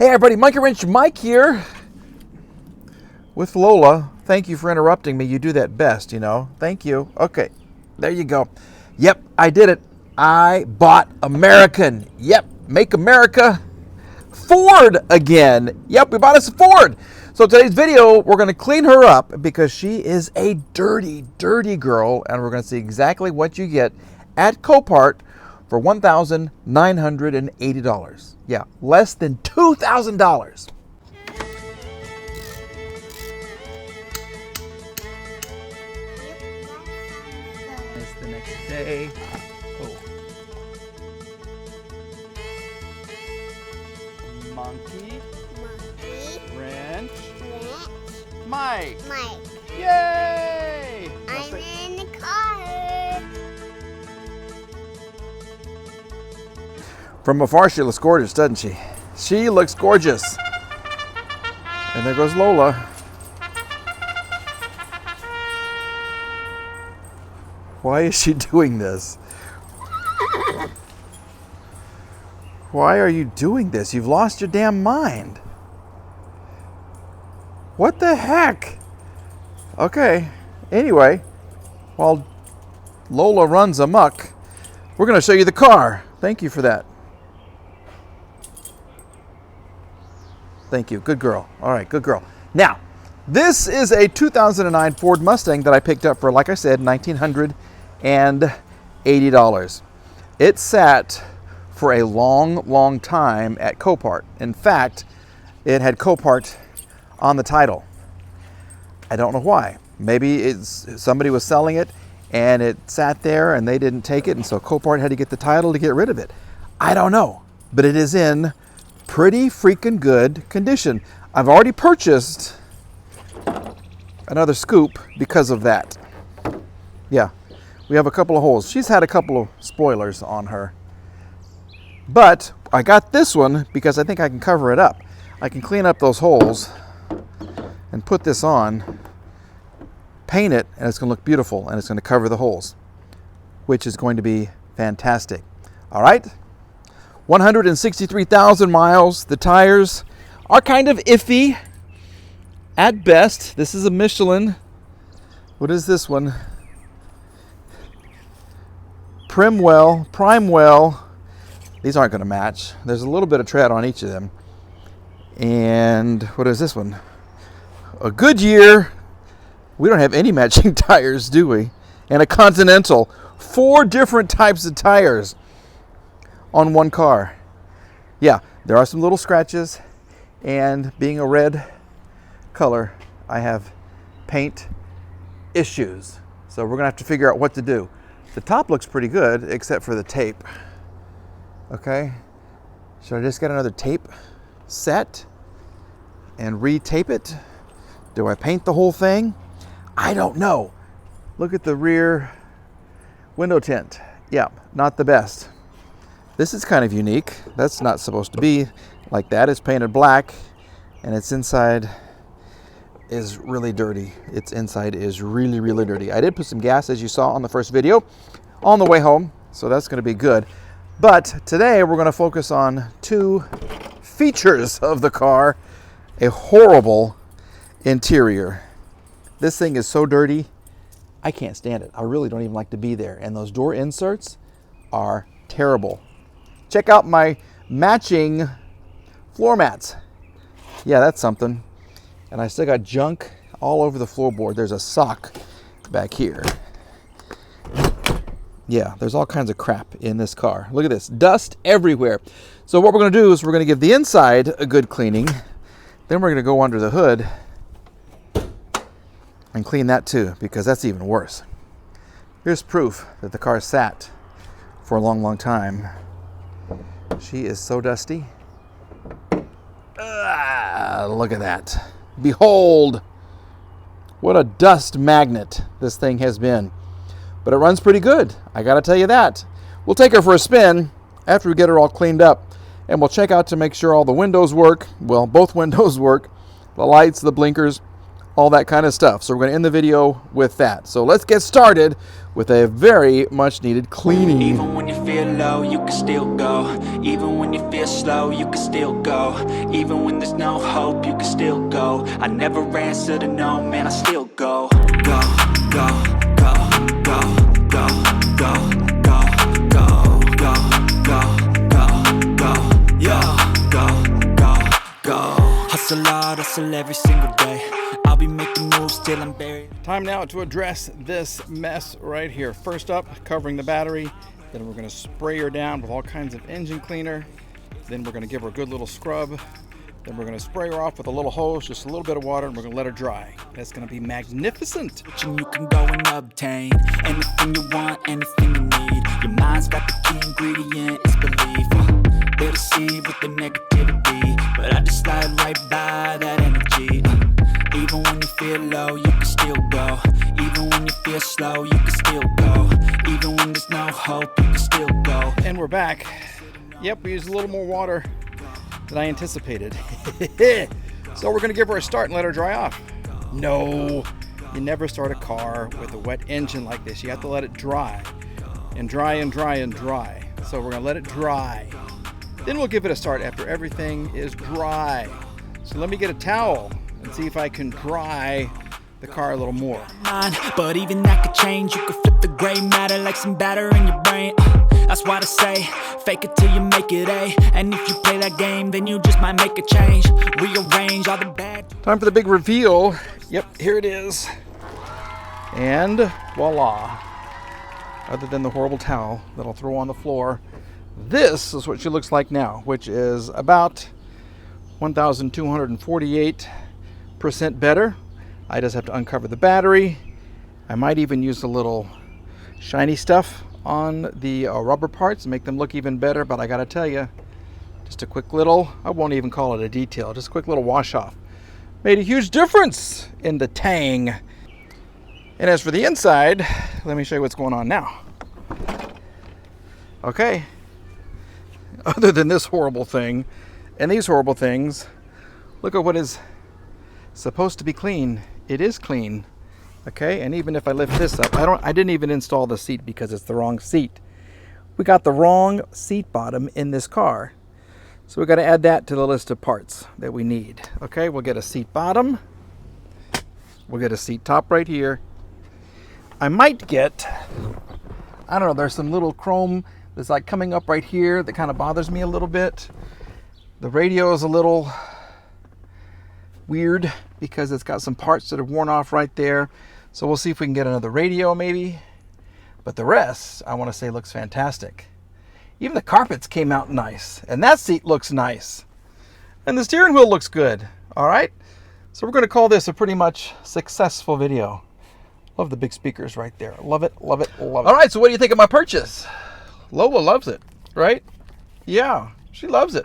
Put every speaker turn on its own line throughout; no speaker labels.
Hey everybody, Monkey Wrench Mike here with Lola. Thank you for interrupting me. You do that best, you know. Thank you. Okay, there you go. Yep, I did it. I bought American. Yep, make America Ford again. Yep, we bought us a Ford. So today's video, we're going to clean her up because she is a dirty, dirty girl, and we're going to see exactly what you get at Copart for $1,980. Yeah, less than $2,000. It's the next day. Oh. Monkey. Wrench. Mike. Yay!
I'm in the car.
From afar, she looks gorgeous, doesn't she? She looks gorgeous. And there goes Lola. Why is she doing this? Why are you doing this? You've lost your damn mind. What the heck? Okay, anyway, while Lola runs amok, we're going to show you the car. Thank you for that. Thank you. Good girl. All right, good girl. Now, this is a 2009 Ford Mustang that I picked up for, like I said, $1,980. It sat for a long, long time at Copart. In fact, it had Copart on the title. I don't know why. Maybe somebody was selling it and it sat there and they didn't take it, and so Copart had to get the title to get rid of it. I don't know, but it is in pretty freaking good condition. I've already purchased another scoop because of that. Yeah, we have a couple of holes. She's had a couple of spoilers on her, but I got this one because I think I can cover it up. I can clean up those holes and put this on, paint it, and it's going to look beautiful, and it's going to cover the holes, which is going to be fantastic. All right, 163,000 miles. The tires are kind of iffy at best. This is a Michelin. What is this one? Primewell. These aren't going to match. There's a little bit of tread on each of them. And what is this one? A Goodyear. We don't have any matching tires, do we? And a Continental. 4 different types of tires on one car. Yeah, there are some little scratches, and being a red color, I have paint issues. So we're gonna have to figure out what to do. The top looks pretty good, except for the tape. Okay, should I just get another tape set and re-tape it? Do I paint the whole thing? I don't know. Look at the rear window tint. Yeah, not the best. This is kind of unique. That's not supposed to be like that. It's painted black, and its inside is really dirty. Its inside is really, really dirty. I did put some gas, as you saw on the first video, on the way home, so that's going to be good. But today we're going to focus on 2 features of the car. A horrible interior. This thing is so dirty, I can't stand it. I really don't even like to be there. And those door inserts are terrible. Check out my matching floor mats. Yeah, that's something. And I still got junk all over the floorboard. There's a sock back here. Yeah, there's all kinds of crap in this car. Look at this, dust everywhere. So what we're gonna do is we're gonna give the inside a good cleaning. Then we're gonna go under the hood and clean that too, because that's even worse. Here's proof that the car sat for a long, long time. She is so dusty. Look at that. Behold, what a dust magnet this thing has been. But it runs pretty good, I gotta tell you that. We'll take her for a spin after we get her all cleaned up, and we'll check out to make sure all the windows work. Well, both windows work, the lights, the blinkers, all that kind of stuff. So we're going to end the video with that. So let's get started with a very much needed cleaning.
Even when you feel low, you can still go. Even when you feel slow, you can still go. Even when there's no hope, you can still go. I never answer to no, man, I still go. Go, go, go, go, go, go, go, go, go, go, go, go, go, go. Hustle hard, hustle every single day. I'll be making moves till I'm buried.
Time now to address this mess right here. First up, covering the battery. Then we're going to spray her down with all kinds of engine cleaner. Then we're going to give her a good little scrub. Then we're going to spray her off with a little hose, just a little bit of water, and we're going to let her dry. That's going to be magnificent.
You can go and obtain anything you want, anything you need. Your mind's got the key ingredient, it's belief. They'll deceive with the negativity, but I just slide right by that energy. Even when you feel low, you can still go. Even when you feel slow, you can still go. Even when there's no hope, you can still go.
And we're back. Yep, we used a little more water than I anticipated. So we're going to give her a start and let her dry off. No, you never start a car with a wet engine like this. You have to let it dry and dry and dry and dry. So we're going to let it dry. Then we'll give it a start after everything is dry. So let me get a towel and see if I can dry the car a little more.
But even that could change. You could flip the gray matter like some batter in your brain. That's why I say, fake it till you make it A. And if you play that game, then you just might make a change. Rearrange all the bad.
Time for the big reveal. Yep, here it is. And voila. Other than the horrible towel that I'll throw on the floor, this is what she looks like now, which is about 1,248% better. I just have to uncover the battery. I might even use a little shiny stuff on the rubber parts and make them look even better, but I gotta tell you, just a quick little, I won't even call it a detail, just a quick little wash off. Made a huge difference in the Tang. And as for the inside, let me show you what's going on now. Okay. Other than this horrible thing and these horrible things, look at what is supposed to be clean. It is clean. Okay, and even if I lift this up, I didn't even install the seat because it's the wrong seat. We got the wrong seat bottom in this car. So we got to add that to the list of parts that we need. Okay, we'll get a seat bottom. We'll get a seat top right here. I might get, I don't know, there's some little chrome that's like coming up right here that kind of bothers me a little bit. The radio is a little weird because it's got some parts that have worn off right there. So we'll see if we can get another radio maybe. But the rest, I want to say, looks fantastic. Even the carpets came out nice. And that seat looks nice. And the steering wheel looks good. All right. So we're going to call this a pretty much successful video. Love the big speakers right there. Love it, love it, love it. All right, so what do you think of my purchase? Lola loves it, right? Yeah, she loves it.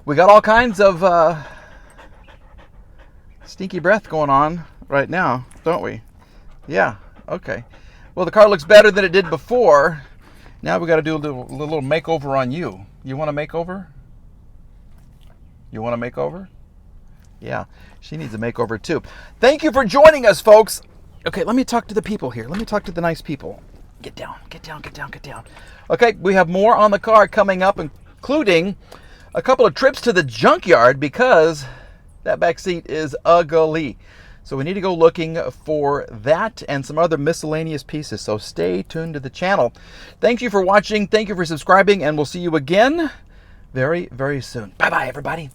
We got all kinds of stinky breath going on right now, don't we? Yeah, okay. Well, the car looks better than it did before. Now we got to do a little makeover on you. You want a makeover? You want a makeover? Yeah, she needs a makeover too. Thank you for joining us, folks. Okay, let me talk to the people here. Let me talk to the nice people. Get down, get down, get down, get down. Okay, we have more on the car coming up, including a couple of trips to the junkyard because that back seat is ugly. So we need to go looking for that and some other miscellaneous pieces. So stay tuned to the channel. Thank you for watching. Thank you for subscribing, and we'll see you again very, very soon. Bye-bye, everybody.